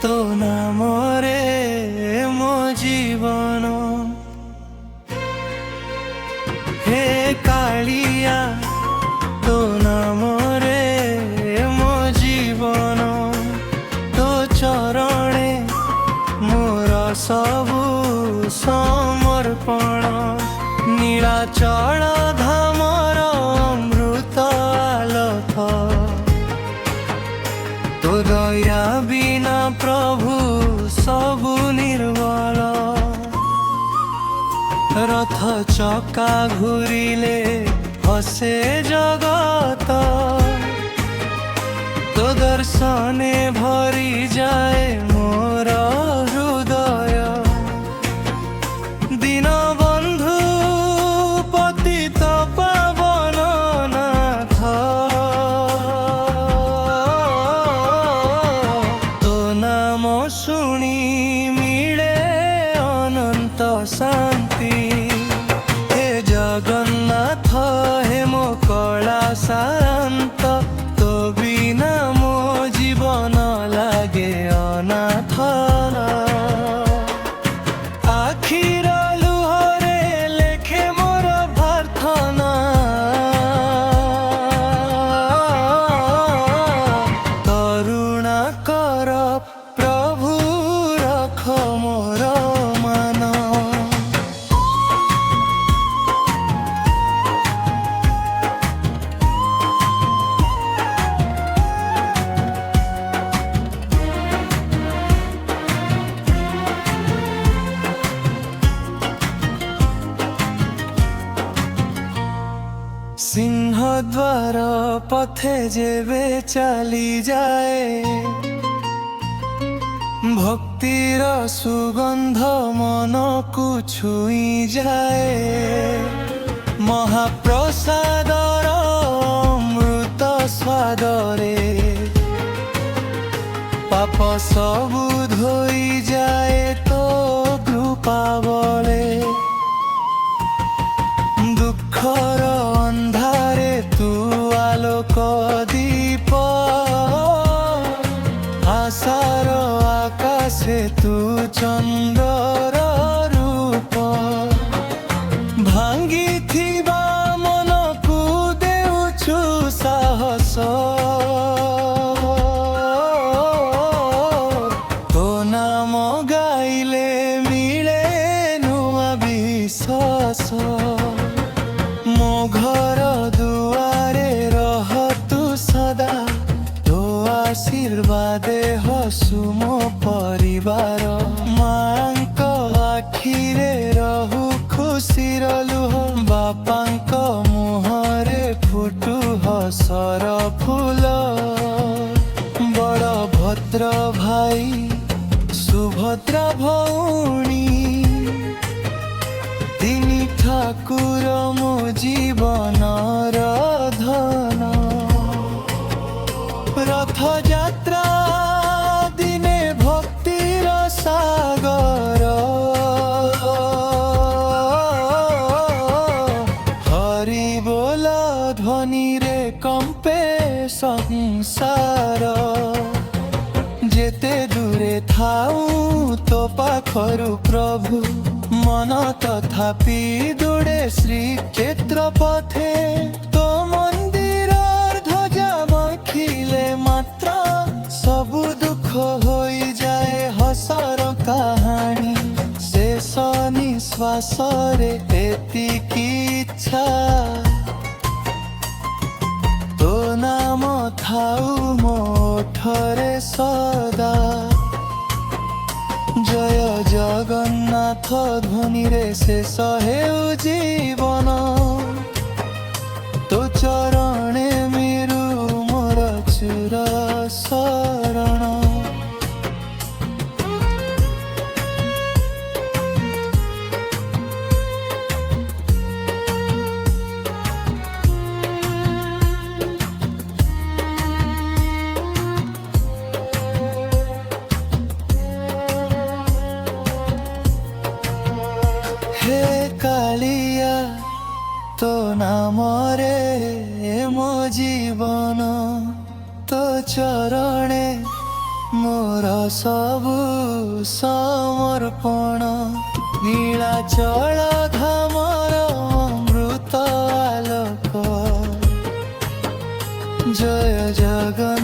তো নামরে মো জীবন। হে কালিয়া তো নামরে মো জীবন, তো চরণে মোর সবু সমর্পণ। নীଳାଚଳ ଧାମର ଅମୃତ ଆଲୋକ, তো দয়া বিনা প্রভু সবু নির্বল। রথ চকা ঘুরিলে হসে জগত, তো দর্শনে ভরি যায় মোর হৃদয়। দীনবন্ধু পতিত পাবন নাথ, তো নাম শুনি মিলে অনন্ত শান্তি। হে জগন্নাথ হে মো কলা শান্ত, তো বিনা মো জীবন লাগে অনাথ। আখির লুহরে লেখে মোর প্রার্থনা, করুণা কর প্রভু রখ মোর মান। সিংহদ্বার পথে যেবে চালি যায়, ভক্তির সুগন্ধ মনকু ছুঁই যায়। মহাপ্রসাদর অমৃত স্বাদরে পাপ সবু ধোই যায় তো কৃপা বলে। দুঃখর অন্ধারে তু আলোক দীপ, আশার আকাশে তু চন্দ্রর রূপ। ভাঙ্গিথিবা মনকু দেউছু সাহস, তো নাম গাইলে মিলে নূয়া বিশ্বাস। ମୋ ଘର ଦୁଆରେ ରହ ତୁ ସଦା, ତୋ ଆଶୀର୍ବାଦେ ହସୁ ମୋ ପରିବାର। ମାଙ୍କ ଆଖିରେ ରହୁ ଖୁସିର ଲୁହ, ବାପାଙ୍କ ମୁହଁରେ ଫୁଟୁ ହସର ଫୁଲ। ବଡ଼ ଭଦ୍ର ଭାଇ ସୁଭଦ୍ରା ଭଉଣୀ, তিনি ঠাকুর ମୋ ଜୀବନର ଧନ। ରଥଯାତ୍ରା ଦିନେ ଭକ୍ତିର ସାଗର, ହରି ବୋଲ ଧ୍ୱନିରେ କମ୍ପେ ସଂସାର। ଯେତେ ଦୂରେ ଥାଉ ତୋ ପାଖରୁ ପ୍ରଭୁ, মন তথাপি দূরে শ্রীক্ষেত্র পথে। তো মন্দিরর ধ্বজা বাঁখিলে মাত্র সবু দুঃখ হয়ে যায় হসর কাহানি। শেষ নিঃশ্বাসরে এতিকি ইচ্ছা, তো নাম থাউ ମୋ ওঠরে সদা। জয় জগন্নাথ ধ্বনিরে শেষ হেউ জীবন, তো চরণে মেরু মোর চূর শরণ। হে কালিয়া তো নামরে মো জীবন, তো চরণে ମୋ ମୋର ସବୁ ସମର୍ପଣ ନୀଳାଚଳ ଧାମର ଅମୃତ ଆଲୋକ ଜୟ ଜଗନ୍ନାଥ